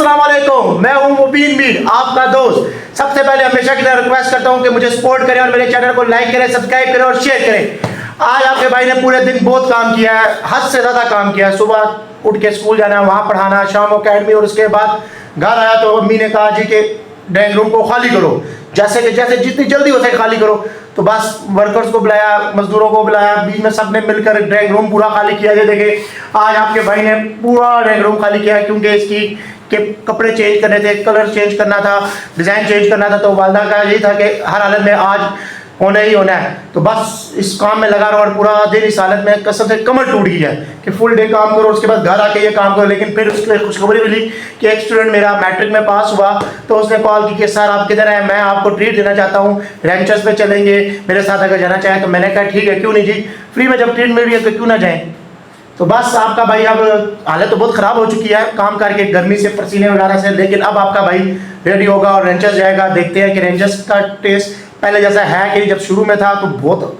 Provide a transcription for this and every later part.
अस्सलाम वालेकुम, मैं हूं मुबीन मीर, आपका दोस्त। सबसे पहले हमेशा की तरह रिक्वेस्ट करता हूं कि मुझे सपोर्ट करें और मेरे चैनल को लाइक करें, सब्सक्राइब करें और शेयर करें। आज आपके भाई ने पूरे दिन बहुत काम किया है, हद से ज़्यादा काम किया है। सुबह उठ के स्कूल जाना है, वहाँ पढ़ाना, शाम अकेडमी, और उसके बाद घर आया तो अम्मी ने कहा जी के ड्राइंग रूम को खाली करो, जैसे जितनी जल्दी हो सके खाली करो। तो बस वर्कर्स को बुलाया, मजदूरों को बुलाया, बीच में सबने मिलकर ड्राइंग रूम पूरा खाली किया। ये देखे आज आपके भाई ने पूरा ड्राइंग रूम खाली किया है, क्योंकि इसकी के कपड़े चेंज करने थे, कलर चेंज करना था, डिज़ाइन चेंज करना था। तो वालदा का यही था कि हर हालत में आज होना ही होना है। तो बस इस काम में लगा रहा और पूरा दिन इस हालत में कसम से कमर टूट गई है कि फुल डे काम करो, उसके बाद घर आके ये काम करो। लेकिन फिर उसके खुशखबरी मिली कि एक स्टूडेंट मेरा मैट्रिक में पास हुआ, तो उसने कॉल की कि सर आप किधर हैं, मैं आपको ट्रीट देना चाहता हूँ, रेंचर्स पे चलेंगे, मेरे साथ अगर जाना चाहें। तो मैंने कहा ठीक है, क्यों नहीं जी, फ्री में जब ट्रीट मिल रही है तो क्यों ना जाएँ। तो बस आपका भाई अब हालत तो बहुत ख़राब हो चुकी है काम करके, गर्मी से, पसीने वगैरह से, लेकिन अब आपका भाई रेडी होगा और रेंजर्स जाएगा। देखते हैं कि रेंजर्स का टेस्ट पहले जैसा है कि जब शुरू में था तो बहुत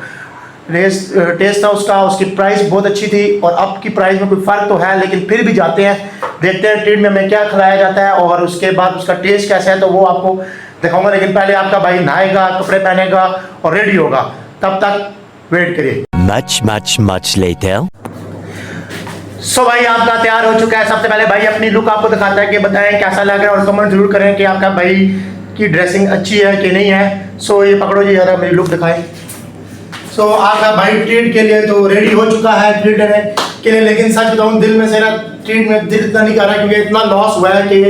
टेस्ट था उसका, उसकी प्राइस बहुत अच्छी थी, और अब की प्राइस में कोई फ़र्क तो है, लेकिन फिर भी जाते हैं, देखते हैं ट्रीट में हमें क्या खिलाया जाता है और उसके बाद उसका टेस्ट कैसा है, तो वो आपको दिखाऊंगा। लेकिन पहले आपका भाई नहाएगा, कपड़े पहनेगा और रेडी होगा, तब तक वेट करिए। Much later. सो भाई आपका तैयार हो चुका है। सबसे पहले भाई अपनी लुक आपको दिखाता है कि बताएं कैसा लग रहा है, और कमेंट जरूर करें कि आपका भाई की ड्रेसिंग अच्छी है कि नहीं है। सो ये पकड़ो जी, ज़रा मेरी लुक दिखाएं। सो आपका भाई ट्रीट के लिए तो रेडी हो चुका है, ट्रीट देने के लिए। लेकिन सच बताऊँ, दिल में से ना ट्रीट में दिल इतना नहीं कर रहा, क्योंकि इतना लॉस हुआ है कि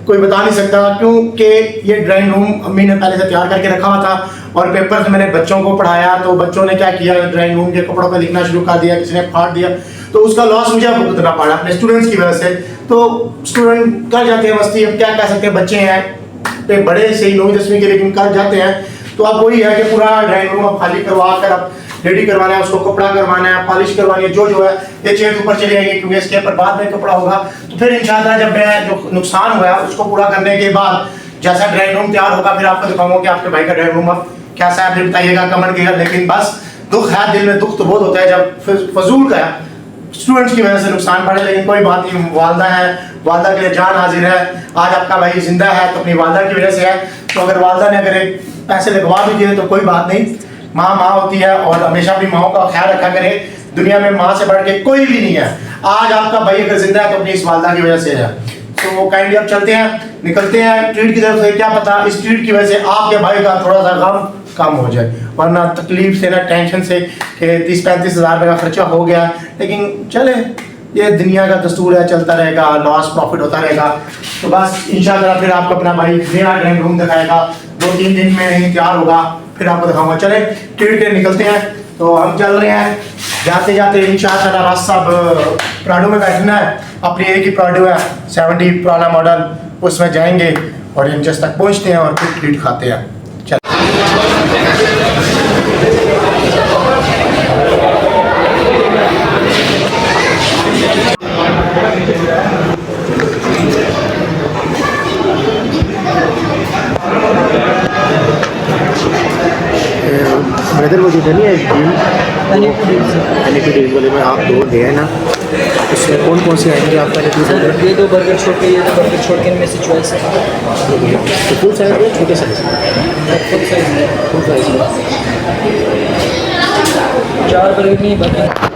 कोई बता नहीं सकता। क्योंकि ये ड्राइंग रूम अम्मी ने पहले से तैयार करके रखा हुआ था, और पेपर से मैंने बच्चों को पढ़ाया, तो बच्चों ने क्या किया, ड्राइंग रूम के कपड़ों पर लिखना शुरू कर दिया, किसी ने फाड़ दिया। तो उसका लॉस मुझे भुगतना पड़ा अपने स्टूडेंट्स की वजह से। तो स्टूडेंट कर जाते हैं मस्ती, अब क्या कह सकते हैं, बच्चे हैं पे बड़े से ही 9वीं 10वीं के, लेकिन कर जाते हैं। तो अब वही है कि पूरा ड्राइंग रूम अब खाली करवा कर अब रेडी करवाना है, उसको कपड़ा करवाना है, पॉलिश करवानी है, जो जो है। ये चेयर ऊपर चली जाएगी क्योंकि इसके ऊपर बाद में कपड़ा होगा। तो फिर इंशाल्लाह जब मैं जो नुकसान हुआ है उसको पूरा करने के बाद जैसा ड्राइंग रूम तैयार होगा, फिर आपको दिखाऊंगा कि आपके भाई का ड्राइंग रूम अब कैसा है, फिर बताइएगा कमेंट किया। लेकिन बस दुख है, दिल में दुख तो बहुत होता है जब फजूल का स्टूडेंट्स की वजह से नुकसान पड़े। लेकिन कोई बात नहीं, वालदा है, वालदा के लिए जान हाजिर है। आज आपका भाई जिंदा है तो अपनी वालदा की वजह से है। तो अगर वालदा ने अगर पैसे लगवा भी दिए तो कोई बात नहीं, माँ माँ होती है, और हमेशा अपनी माँ का ख्याल रखा करे। दुनिया में माँ से बढ़ के कोई भी नहीं है। आज आपका भाई अगर जिंदा है तो अपनी इस वालदा की वजह से है। तो काइंडली अब चलते हैं, निकलते हैं ट्रीट की तरफ से। क्या पता इस ट्रीट की वजह से आपके भाई का थोड़ा सा गम कम हो जाए, वरना तकलीफ से, ना टेंशन से कि 30-35 हज़ार रुपये का खर्चा हो गया। लेकिन चले, ये दुनिया का दस्तूर है, चलता रहेगा, लॉस प्रॉफिट होता रहेगा। तो बस इंशाल्लाह फिर आपको अपना भाई नया ड्राइंग रूम दिखाएगा, 2-3 दिन में ही तैयार होगा, फिर आपको दिखाऊंगा। चले ट्रीट के निकलते हैं। तो हम चल रहे हैं, जाते जाते इंशाल्लाह रास्ता प्राडो में बैठना है। अपनी एक ही प्राडो है 70 पुराना मॉडल, उसमें जाएंगे और रेंजर्स तक पहुँचते हैं और फिर ट्रीट खाते हैं। ब्रदर वो जो नहीं है डील वाले में आप दो गए हैं ना, उसमें कौन कौन से आएंगे आप पहले सर? ये दो बर्गर छोड़ के, ये दो बर्गर छोड़ के इनमें से चॉइस है। तो फुल साइज में, छोटे साइज में? फुल साइज में। फुल साइज में 4 बर्गर नहीं बाकी।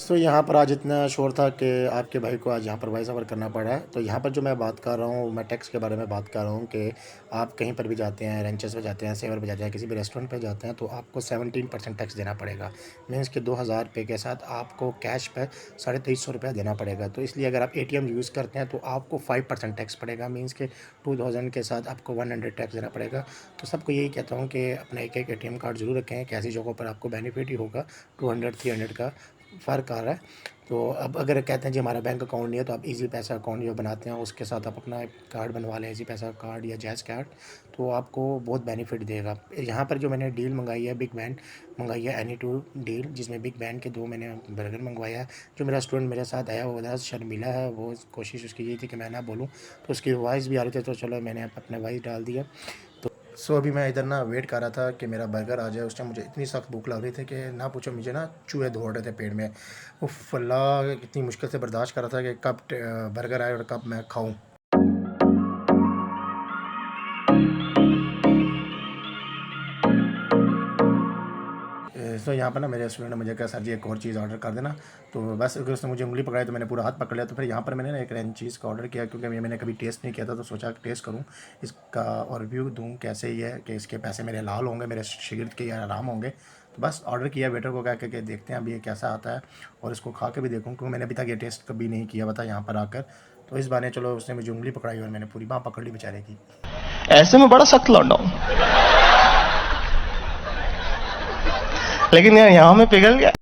तो यहाँ पर आज इतना शोर था कि आपके भाई को आज यहाँ पर वॉइस ओवर करना पड़ा है। तो यहाँ पर जो मैं बात कर रहा हूँ, मैं टैक्स के बारे में बात कर रहा हूँ कि आप कहीं पर भी जाते हैं, रेंचर्स पे जाते हैं, सेवर पे जाते हैं, किसी भी रेस्टोरेंट पे जाते हैं, तो आपको 17% टैक्स देना पड़ेगा। मीन्स कि 2000 रुपये के साथ आपको कैश पे 2350 रुपया देना पड़ेगा। तो इसलिए अगर आप ATM यूज़ करते हैं तो आपको 5% टैक्स पड़ेगा। मीन्स कि 2000 के साथ आपको 100 टैक्स देना पड़ेगा। तो सबको यही कहता हूँ कि अपना एक ATM कार्ड ज़रूर रखें, कैसी जगहों पर आपको बेनिफिट ही होगा। 200-300 का फ़र्क आ रहा है। तो अब अगर कहते हैं जी हमारा बैंक अकाउंट नहीं है, तो आप इजी पैसा अकाउंट जो बनाते हैं उसके साथ आप अपना कार्ड बनवा लें, इजी पैसा कार्ड या जैज़ कार्ड, तो आपको बहुत बेनिफिट देगा। यहाँ पर जो मैंने डील मंगाई है, बिग बैंड मंगाई है, Any2 डील, जिसमें बिग बैंड के 2 मैंने बर्गर मंगवाया है। जो मेरा स्टूडेंट मेरे साथ आया वो ज़रा शर्मिला है, वो कोशिश उसकी यही थी कि मैं ना बोलूँ, तो उसकी वॉइस भी आ रही थी, तो चलो मैंने अपने वॉइस डाल दिया। सो अभी मैं इधर ना वेट कर रहा था कि मेरा बर्गर आ जाए। उस टाइम मुझे इतनी सख्त भूख लग रही थी कि ना पूछो, मुझे ना चूहे दौड़ रहे थे पेट में। वो फल्ला इतनी मुश्किल से बर्दाश्त कर रहा था कि कब बर्गर आए और कब मैं खाऊं। तो यहाँ पर ना मेरे रेस्टोरेंट ने मुझे कहा सर जी एक और चीज़ ऑर्डर कर देना। तो बस अगर उसने मुझे उंगली पकड़ाई तो मैंने पूरा हाथ पकड़ लिया। तो फिर यहाँ पर मैंने ना एक रैंच चीज़ का ऑर्डर किया, क्योंकि मैंने कभी टेस्ट नहीं किया था। तो सोचा टेस्ट करूँ इसका और रिव्यू दूँ कैसे ही है, कि इसके पैसे मेरे हलाल होंगे, मेरे शागिर्द के आराम होंगे। तो बस ऑर्डर किया, वेटर को कहा कि देखते हैं अभी ये कैसा आता है और इसको खा के भी देखूँ, क्योंकि मैंने अभी तक ये टेस्ट कभी नहीं किया था यहाँ पर आकर। तो इस बहाने चलो उसने मुझे उंगली पकड़ाई और मैंने पूरी बाँह पकड़ ली बेचारे की। ऐसे में बड़ा सख्त लौंडा हूं, लेकिन यार यहाँ में पिघल गया।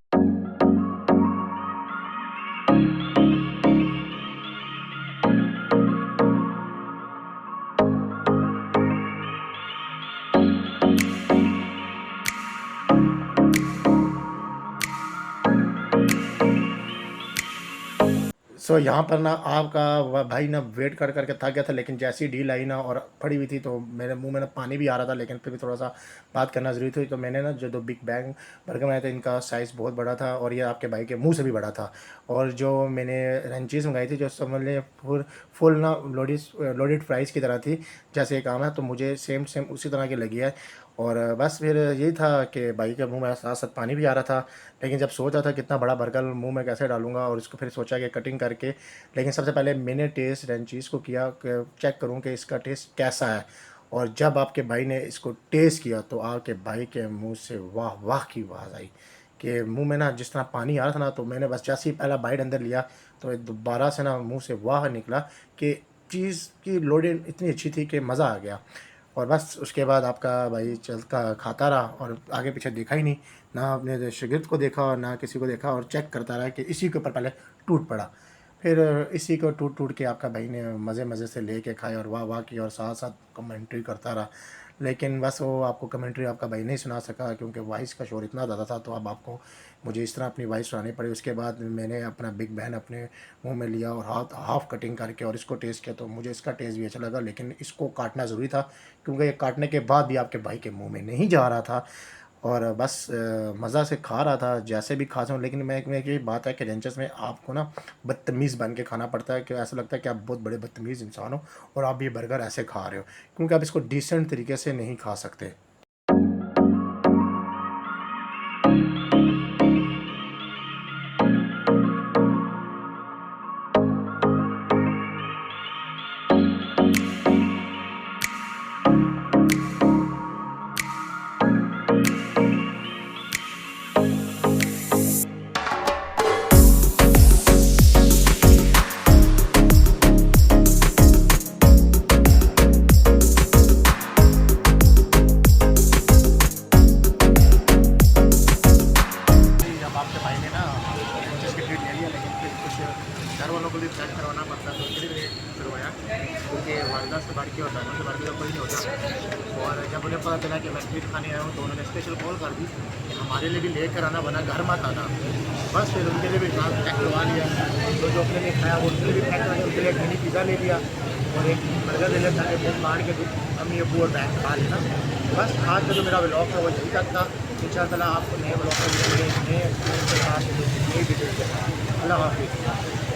सो यहाँ पर ना आपका भाई ना वेट कर करके थक गया था, लेकिन जैसी डील आई ना और पड़ी हुई थी तो मेरे मुंह में ना पानी भी आ रहा था, लेकिन फिर भी थोड़ा सा बात करना ज़रूरी थी। तो मैंने ना जो 2 बिग बैंग बर्गर बनाए थे, इनका साइज़ बहुत बड़ा था और ये आपके भाई के मुंह से भी बड़ा था। और जो मैंने रंचीज़ मंगाई थी, जो समझ लें फुल ना लोडेड फ्राइज़ की तरह थी, जैसे एक आम है, तो मुझे सेम उसी तरह की लगी है। और बस फिर यही था कि भाई के मुंह में साथ साथ पानी भी आ रहा था, लेकिन जब सोच रहा था कितना बड़ा बर्गर मुंह में कैसे डालूंगा, और इसको फिर सोचा कि कटिंग करके। लेकिन सबसे पहले मैंने टेस्ट रंचीज़ को किया कि चेक करूं कि इसका टेस्ट कैसा है। और जब आपके भाई ने इसको टेस्ट किया तो आपके भाई के मुंह से वाह वाह की आवाज़ आई, कि मुंह में ना जिस तरह पानी आ रहा था ना, तो मैंने बस जैसे ही पहला बाइट अंदर लिया तो दोबारा से ना मुंह से वाह निकला कि चीज़ की लोडिंग इतनी अच्छी थी कि मज़ा आ गया। और बस उसके बाद आपका भाई चलता खाता रहा और आगे पीछे देखा ही नहीं, ना अपने शागिर्द को देखा और ना किसी को देखा, और चेक करता रहा कि इसी के ऊपर पहले टूट पड़ा। फिर इसी को टूट टूट के आपका भाई ने मज़े मज़े से ले के खाए और वाह वाह की, और साथ साथ कमेंट्री करता रहा। लेकिन बस वो आपको कमेंट्री आपका भाई नहीं सुना सका, क्योंकि वॉइस का शोर इतना ज़्यादा था। तो अब आपको मुझे इस तरह अपनी वॉइस सुनानी पड़ी। उसके बाद मैंने अपना बिग बैन अपने मुंह में लिया और हाफ कटिंग करके और इसको टेस्ट किया, तो मुझे इसका टेस्ट भी अच्छा लगा। लेकिन इसको काटना ज़रूरी था, क्योंकि ये काटने के बाद भी आपके भाई के मुँह में नहीं जा रहा था। और बस मज़ा से खा रहा था जैसे भी खा सकूँ। लेकिन मैं ये बात है कि रेंचर्स में आपको ना बदतमीज़ बन के खाना पड़ता है, कि ऐसा लगता है कि आप बहुत बड़े बदतमीज़ इंसान हो और आप ये बर्गर ऐसे खा रहे हो, क्योंकि आप इसको डिसेंट तरीके से नहीं खा सकते। घर वालों को भी चेक करवाना पड़ता है, तो उसके लिए करवाया, क्योंकि वालदा से बढ़ के और बहनों से बढ़ के तो कोई नहीं होता। और जब उन्हें पता चला कि मैं स्ट्रीट खाने आया हूँ, तो उन्होंने स्पेशल कॉल कर दी कि हमारे लिए भी लेकर आना, बना घर मत आना। बस फिर उनके लिए भी पैक करवा लिया। तो जो अपने लिए खाया वो उनके लिए भी पैक करवा लिया, उनके लिए मिनी पिज़्ज़ा ले लिया और एक बर्गर ले लिया, ताकि बहुत मार के अम्मी अबू और बहन खा लेना। बस आज का जो मेरा व्लॉग था वो यही तक था। इंशाअल्लाह आपको नए व्लॉग में मिलेंगे, नए एक्सपीरियंस के साथ, नई वीडियो के साथ। अल्लाह हाफिज़।